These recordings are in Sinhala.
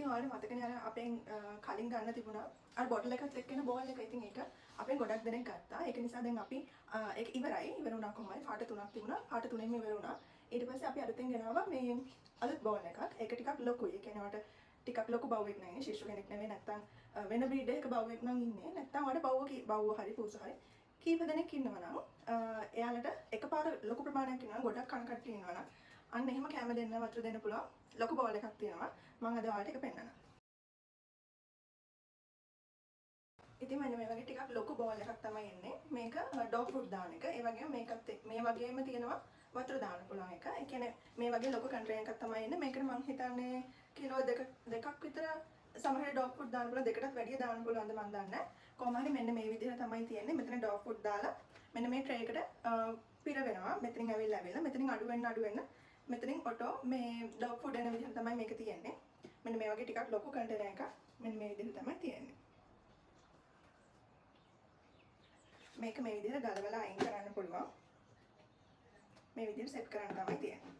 ඉතින් ඔයාලට මතකනේ අර අපෙන් කලින් ගන්න තිබුණා අර බොටල් එකත් එක්ක එන බෝල් එක. ඉතින් ඒක අපෙන් ගොඩක් දෙනෙක් ගත්තා. ඒක නිසා දැන් අපි ඒක ඉවරයි. ඉවර වුණා කොහමයි? පාට 3ක් තිබුණා. පාට 3ෙම ඉවර වුණා. ඊට පස්සේ අපි අලුතෙන් ගෙනාවා මේ අලුත් බෝල් එකක්. ඒක ටිකක් ලොකුයි. ඒ කියන්නේ ඔයාලට ටිකක් ලොකු බවුවෙක් නෙවෙයි. ශිෂ්‍ය කෙනෙක් නෙවෙයි. නැත්තම් වෙන බ්‍රීඩ් එකක බවුවෙක් නම් ඉන්නේ. නැත්තම් ඔයාලට බවුව හරි පූස හරි කීප දෙනෙක් ඉන්නවා නම් එයාලට එකපාර ලොකු ප්‍රමාණයක් ඉන්නවා. ගොඩක් කන කට්ටිය ඉන්නවා නම් අන්න එහෙම කැම දෙන්න වතුර දෙන්න පුළුවන් ලොකු බෝල් එකක් තියෙනවා. මම අද ඔයාලට ඒක පෙන්නනවා. ඉතින් මෙන්න මේ වගේ ටිකක් ලොකු බෝල් එකක් තමයි එන්නේ. මේක ඩොග් ෆුඩ් දාන එක. ඒ වගේම මේකත් මේ වගේම තියෙනවා වතුර දාන්න පුළුවන් එක. ඒ කියන්නේ මේ වගේ ලොකු කන්ටේනර් එකක් තමයි එන්නේ. මේකට මම හිතන්නේ කිලෝ දෙකක් විතර සමහර ඩොග් ෆුඩ් දාන්න පුළුවන්. දෙකටත් වැඩිය දාන්න පුළුවන්ද මම දන්නේ නැහැ. කොහොම හරි මෙන්න මේ විදිහට තමයි තියෙන්නේ. මෙතන ඩොග් ෆුඩ් දාලා මෙන්න මේ ට්‍රේ එකට පිර වෙනවා. මෙතනින් ඇවිල්ලා මෙතනින් අඩු වෙන්න මෙතනින් ඔටෝ මේ ඩොග් ෆුඩ් එන විදිහට තමයි මේක තියෙන්නේ. මෙන්න මේ වගේ ටිකක් ලොකු කන්ටේනර් එකක් මෙන්න මේ විදිහට තමයි තියෙන්නේ. මේක මේ විදිහට ගලවලා අයින් කරන්න පුළුවන්. මේ විදිහට සෙට් කරන්න තමයි තියෙන්නේ.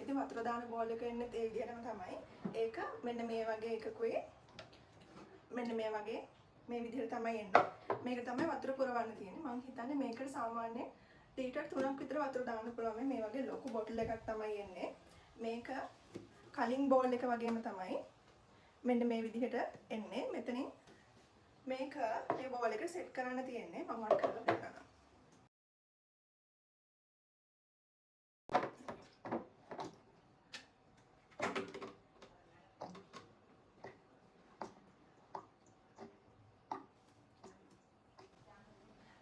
ඉතින් වතුර දාන බෝල් එක එන්නේ ඒ විදිහටම තමයි. ඒක මෙන්න මේ වගේ එකකුයි මෙන්න මේ වගේ මේ විදිහට තමයි එන්නේ. මේක තමයි වතුර පුරවන්න තියෙන්නේ. මම හිතන්නේ මේකට සාමාන්‍යයෙන් ලීටර් 3ක් විතර වතුර දාන්න පුළුවන්. මේ වගේ ලොකු බොටල් එකක් තමයි එන්නේ. මේක කලින් බෝල් එක වගේම තමයි මෙන්න මේ විදිහට එන්නේ. මෙතනින් මේක මේ බෝල් එකට සෙට් කරන්න තියෙන්නේ. මම ඔයාලට කරලා දෙන්නම්.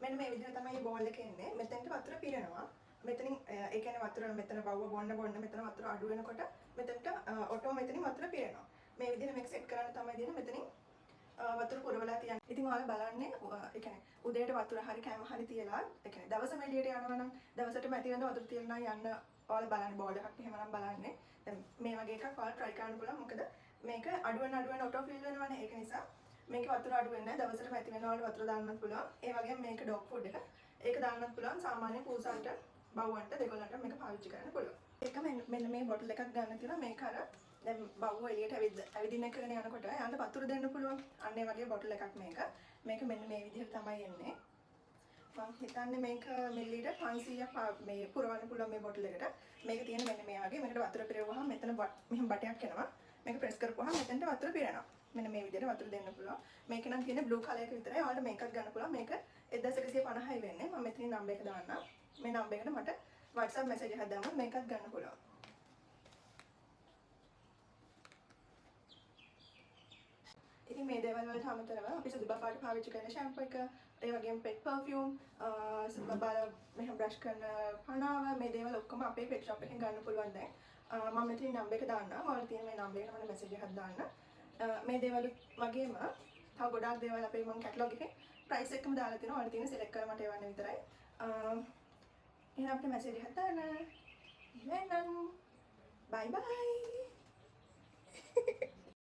මෙන්න මේ විදිහට තමයි මේ බෝල් එක එන්නේ. මෙතෙන්ට වතුර පිරෙනවා. මෙතනින් ඒ කියන්නේ වතුර මෙතන බවුව බොන්න මෙතන වතුර අඩු වෙනකොට මෙතෙන්ට ඔටෝ මෙතනින් වතුර පිරෙනවා. මේ විදිහට මේක සෙට් කරන්න තමයි දෙන්නේ. මෙතනින් වතුර පුරවලා තියන්න. ඉතින් ඔයාලා බලන්නේ ඒ කියන්නේ උදේට වතුර හරි කැම හරි තියලා ඒ කියන්නේ දවසම එළියට යනවා නම් දවසටම ඇති වෙන වතුර තියලා යන්න ඔයාලා බලන්න බෝල් එකක් එහෙමනම් බලන්නේ. දැන් මේ වගේ එකක් ඔයාලා try කරන්න පුළුවන්. මොකද මේක අඩු වෙන ඔටෝ ෆිල් වෙනවනේ. ඒක නිසා මේක වතුර අඩු වෙන්නේ නැහැ. දවසට පැති වෙනවා වල වතුර දාන්නත් පුළුවන්. ඒ වගේම මේක ඩොග් ෆුඩ් එක. ඒක දාන්නත් පුළුවන්. සාමාන්‍ය පූසන්ට, බවුවන්ට දෙකොල්ලන්ට මේක පාවිච්චි කරන්න පුළුවන්. ඒක මෙන්න මේ බොටල් එකක් ගන්න තියෙනවා. මේක අර දැන් බවුව එළියට ඇවිදින්න කරන යනකොට යන්න වතුර දෙන්න පුළුවන්. අන්න ඒ වගේ බොටල් එකක් මේක. මේක මෙන්න මේ විදිහට තමයි එන්නේ. මම හිතන්නේ මේක මිලිලීටර් 500ක් මේ පුරවන්න පුළුවන් මේ බොටල් එකට. මේක තියෙන මෙන්න මේ වගේ. මේකට වතුර පිරවුවහම මෙතන මෙහෙම බටයක් එනවා. මේක ප්‍රෙස් කරපුවාම මෙතනට වතුර පිරෙනවා. මෙන්න මේ විදිහට වතුර දෙන්න පුළුවන්. මේක නම් තියෙන්නේ බ්ලූ කලර් එක විතරයි. ඔයාලට මේකත් ගන්න පුළුවන්. මේක 1150යි වෙන්නේ. මම මෙතනින් නම්බර් එක දාන්නම්. මේ නම්බර් එකට මට WhatsApp message එකක් දාන්න මේකත් ගන්න පුළුවන්. ඉතින් මේ දේවල් වලට අමතරව අපි සුදු බබාට පාවිච්චි කරන ෂැම්පූ එක, ඒ වගේම pet perfume, සුදු බබාලා මෙහෙම බ්‍රෂ් කරන පනාව මේ දේවල් ඔක්කොම අපේ pet shop එකෙන් ගන්න පුළුවන් දැන්. මම මෙතනින් නම්බර් එක දාන්නම්. ඔයාලා තියෙන මේ නම්බර් එකට මට message එකක් දාන්න. මේ දේවල් වගේම තව ගොඩාක් දේවල් අපේ මම කැටලොග් එකේ ප්‍රයිස් එකම දාලා තියෙනවා. ඔයාලා තියෙන සිලෙක්ට් කරලා මට එවන්න විතරයි. එහෙනම් අපිට මැසේජ් එකක් දාන්න. එහෙනම් බයි බයි.